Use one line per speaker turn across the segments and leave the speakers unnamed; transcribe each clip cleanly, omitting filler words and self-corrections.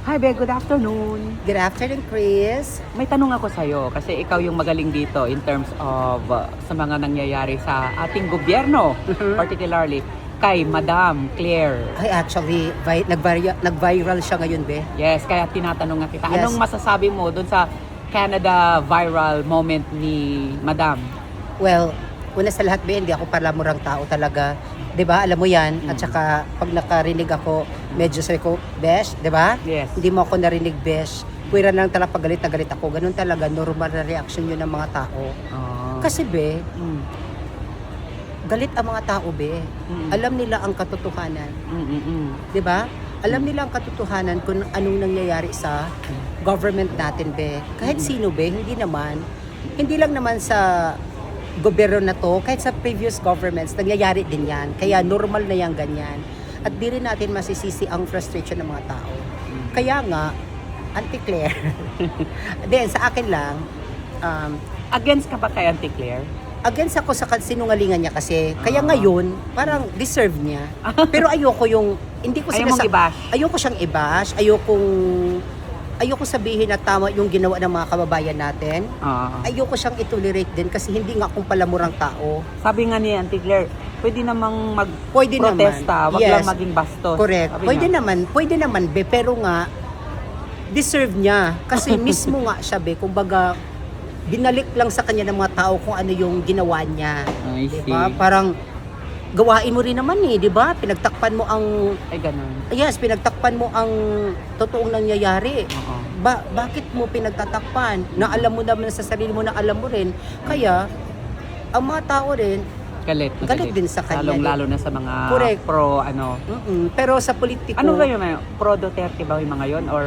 Hi, Be. Good afternoon.
Good afternoon, Chris.
May tanong ako sa'yo kasi ikaw yung magaling dito in terms of sa mga nangyayari sa ating gobyerno, particularly kay Madam Claire.
Ay, actually, nag-viral siya ngayon, be.
Yes, kaya tinatanong nga kita.
Yes.
Anong masasabi mo dun sa Canada viral moment ni Madam?
Well, una sa lahat, be, hindi ako palamurang tao talaga. 'Di ba? Alam mo 'yan. At saka pag nakarinig ako, medyo sabi ko, "Besh," 'di ba?
Yes.
Hindi mo ako narinig, Besh. Puwira lang talaga pag galit na galit ako. Ganun talaga, normal na reaction 'yun ng mga tao.
Oh.
Kasi, be,
Mm.
galit ang mga tao, be. Alam nila ang katotohanan.
Mm.
'Di ba? Alam nila ang katotohanan kung anong nangyayari sa government natin, be. Kahit sino, be, hindi lang naman sa gobyerno na to, kahit sa previous governments, nangyayari din yan. Kaya normal na yan ganyan. At di rin natin masisisi ang frustration ng mga tao. Kaya nga, Auntie Claire, then sa akin lang,
Against ka ba kay Auntie Claire?
against ako sa sinungalingan niya kasi. Kaya ngayon, parang deserve niya. Pero ayoko hindi ko
Ayaw mong i-bash?
Ayoko siyang i-bash. Ayoko sabihin na tama yung ginawa ng mga kababayan natin. Ayoko siyang i-tolerate din kasi hindi nga akong palamurang tao.
Sabi nga ni Auntie Claire, pwede namang
Pwede
mag-protesta,
naman.
wag
Yes.
lang maging bastos.
Correct.
Sabi
Pwede naman, be, pero nga, deserve niya. Kasi mismo nga siya, be, kumbaga, binalik lang sa kanya ng mga tao kung ano yung ginawa niya.
I
Diba?
see.
Parang, gawain mo rin naman eh, di ba? Pinagtakpan mo
Ay, ganun.
pinagtakpan mo ang totoong nangyayari.
Oo.
Bakit mo pinagtatakpan? Na alam mo naman sa sarili mo na alam mo rin. Kaya, ang mga tao rin,
Galit
din sa kanya.
Lalo na sa mga
Correct.
pro
pero sa politiko,
Ano ba yung pro Duterte ba yung mga yon or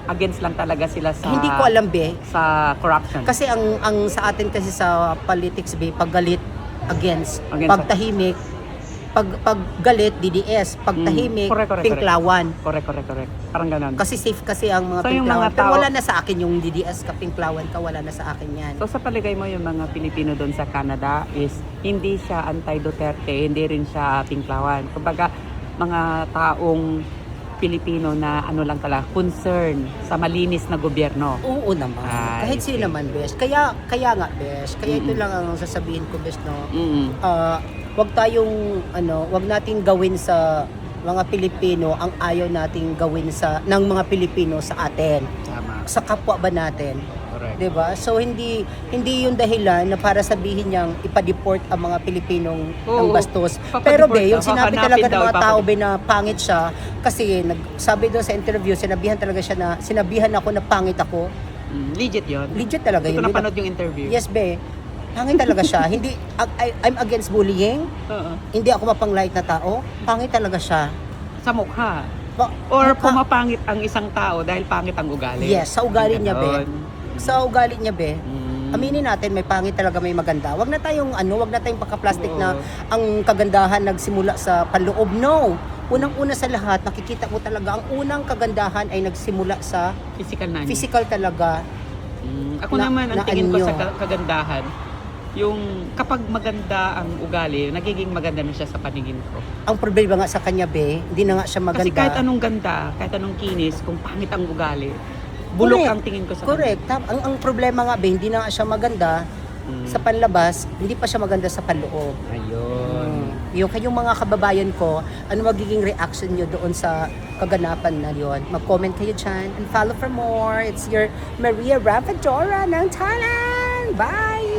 against lang talaga sila sa
hindi ko alam, be.
sa corruption?
Kasi ang sa atin kasi sa politics, be, pag galit, against. Pag tahimik, pag galit, DDS. Pag tahimik,
Correct.
pinklawan.
Correct. Parang ganun.
Kasi safe kasi ang mga
So, yung
pinklawan.
mga
Pero
tao-
wala na sa akin yung DDS ka, pinklawan ka, wala na sa akin yan.
So sa paligay mo yung mga Pilipino doon sa Canada is hindi siya anti-Duterte, hindi rin siya pinklawan. Kumbaga mga taong Pilipino na ano lang talaga, concern sa malinis na gobyerno.
Oo naman.
Ay,
Kahit sino
okay.
naman, Besh. Kaya nga, Besh. Kaya ito lang ang sasabihin ko, Besh, no? Wag nating gawin sa mga Pilipino ang ayaw nating gawin ng mga Pilipino sa atin.
Tama.
Sa kapwa ba natin?
Correct.
'Di ba? So hindi yung dahilan na para sabihin niyang ipa-deport ang mga Pilipinong ng
Oo,
bastos.
ipapadeport
Pero be, yung
daw,
sinabi
hahanapin
talaga ng
daw,
mga tao be na pangit siya kasi sabi doon sa interview, sinabihan ako na pangit ako.
Legit yun?
Legit talaga
Hindi ko
yun.
napanood yung interview.
Yes, be. Pangit talaga siya. I'm against bullying.
Oo.
Hindi ako mapanglait na tao. Pangit talaga siya.
Sa mukha.
Ba-
Or
mukha-
pumapangit ang isang tao dahil pangit ang ugali.
Yes, sa ugali niya, be.
Ganon.
Sa ugali niya, be.
Mm.
Aminin natin, may pangit talaga, may maganda. Wag na tayong pagka-plastic
Oo.
na ang kagandahan nagsimula sa panloob. No. Unang-una sa lahat, nakikita mo talaga ang unang kagandahan ay nagsimula sa
Physical na.
physical talaga.
Ako
Na-
naman, ang
na
tingin ko
anyo.
sa kagandahan, yung kapag maganda ang ugali, nagiging maganda na siya sa paningin ko.
Ang problema nga sa kanya, be, hindi na nga siya maganda.
Kasi kahit anong ganda, kahit anong kinis, kung pangit ang ugali, bulok
Correct.
ang tingin ko sa
Correct. Ang problema nga, be, hindi na nga siya maganda sa panlabas, hindi pa siya maganda sa panloob.
Ayun.
Kayong mga kababayan ko, ano magiging reaction nyo doon sa kaganapan na yon? Mag-comment kayo dyan and follow for more. It's your Maria Ravadora ng Thailand. Bye!